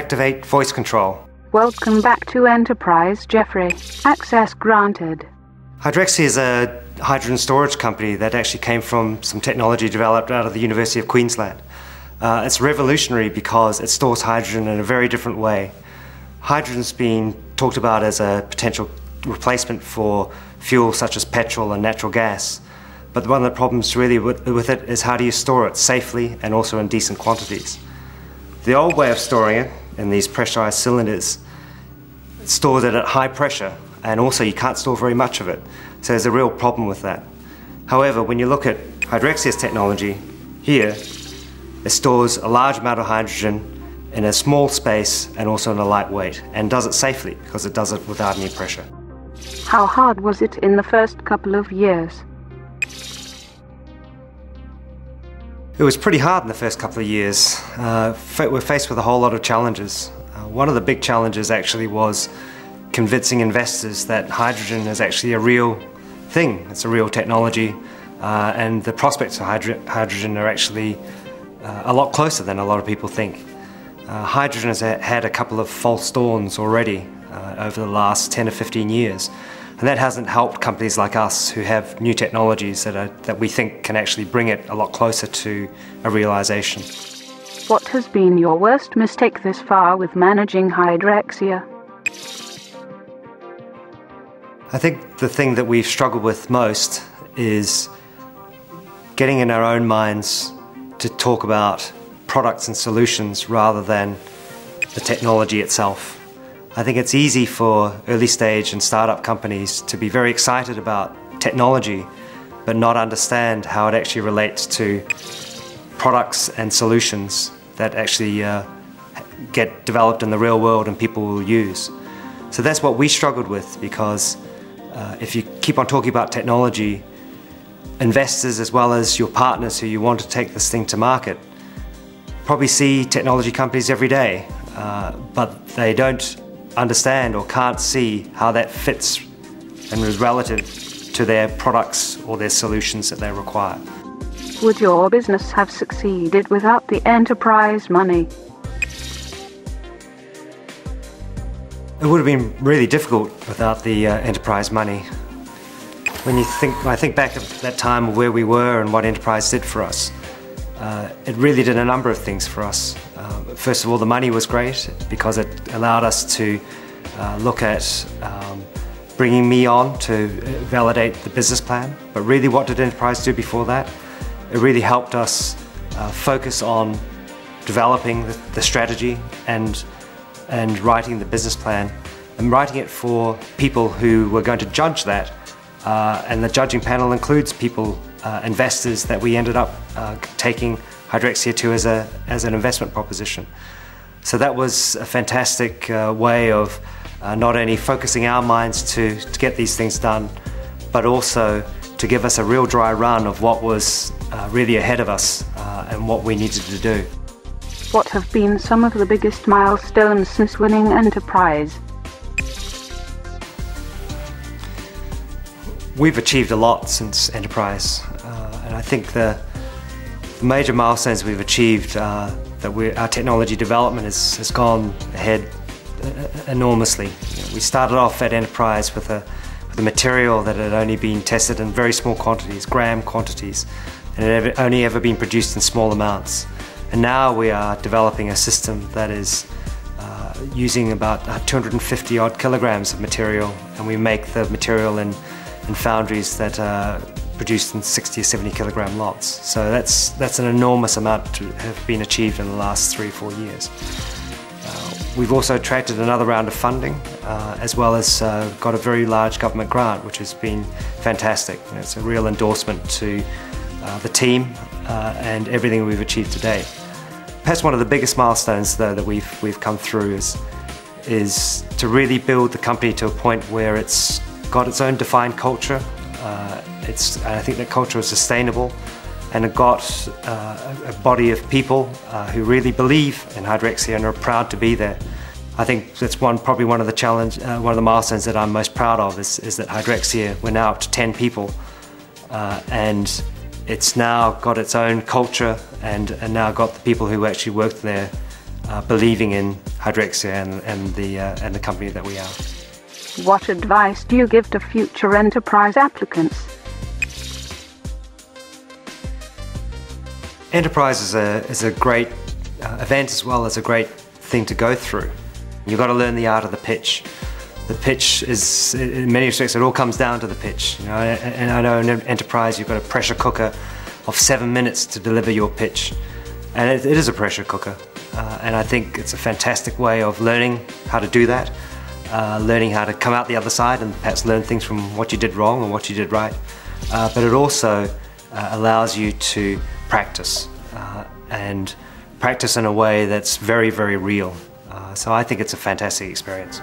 activate voice control. Welcome back to Enterprise, Jeffrey. Access granted. Hydrexia is a hydrogen storage company that actually came from some technology developed out of the University of Queensland. It's revolutionary because it stores hydrogen in a very different way. Hydrogen's been talked about as a potential replacement for fuel such as petrol and natural gas. But one of the problems really with it is how do you store it safely and also in decent quantities. The old way of storing it in these pressurized cylinders stores it at high pressure, and also you can't store very much of it. So there's a real problem with that. However, when you look at Hydrexia's technology, here it stores a large amount of hydrogen in a small space and also in a light weight, and does it safely because it does it without any pressure. How hard was it in the first couple of years? It was pretty hard in the first couple of years. We're faced with a whole lot of challenges. One of the big challenges actually was convincing investors that hydrogen is actually a real thing. It's a real technology, and the prospects of hydrogen are actually a lot closer than a lot of people think. Hydrogen has had a couple of false dawns already over the last 10 or 15 years. And that hasn't helped companies like us who have new technologies that we think can actually bring it a lot closer to a realization. What has been your worst mistake this far with managing Hydrexia? I think the thing that we've struggled with most is getting in our own minds to talk about products and solutions rather than the technology itself. I think it's easy for early stage and startup companies to be very excited about technology but not understand how it actually relates to products and solutions that actually get developed in the real world and people will use. So that's what we struggled with, because if you keep on talking about technology, investors as well as your partners who you want to take this thing to market probably see technology companies every day, but they don't understand or can't see how that fits and is relative to their products or their solutions that they require. Would your business have succeeded without the enterprise money? It would have been really difficult without the enterprise money. When I think back at that time of where we were and what enterprise did for us, it really did a number of things for us. First of all, the money was great because it allowed us to look at bringing me on to validate the business plan. But really, what did enterprise do before that? It really helped us focus on developing the strategy and writing the business plan, and writing it for people who were going to judge that. And the judging panel includes people, investors that we ended up taking Hydrexia to as an investment proposition. So that was a fantastic way of not only focusing our minds to get these things done, but also to give us a real dry run of what was really ahead of us and what we needed to do. What have been some of the biggest milestones since winning Enterprise? We've achieved a lot since Enterprise, and I think the major milestones we've achieved that our technology development has gone ahead enormously. We started off at Enterprise with a material that had only been tested in very small quantities, gram quantities, and it had only ever been produced in small amounts. And now we are developing a system that is using about 250 odd kilograms of material, and we make the material in foundries that are produced in 60 or 70 kilogram lots. So that's an enormous amount to have been achieved in the last 3 or 4 years. We've also attracted another round of funding, as well as got a very large government grant, which has been fantastic. It's a real endorsement to the team and everything we've achieved to date. Perhaps one of the biggest milestones, though, that we've come through is to really build the company to a point where it's got its own defined culture. I think that culture is sustainable, and it got a body of people who really believe in Hydrexia and are proud to be there. I think that's probably one of the milestones that I'm most proud of is that Hydrexia, we're now up to 10 people, and it's now got its own culture and now got the people who actually work there believing in Hydrexia and the company that we are. What advice do you give to future enterprise applicants? Enterprise is a great event as well as a great thing to go through. You've got to learn the art of the pitch. The pitch is, in many respects, it all comes down to the pitch. You know, and I know in enterprise you've got a pressure cooker of 7 minutes to deliver your pitch. And it is a pressure cooker. And I think it's a fantastic way of learning how to do that, learning how to come out the other side and perhaps learn things from what you did wrong and what you did right. But it also allows you to practice, and practice in a way that's very, very real. So I think it's a fantastic experience.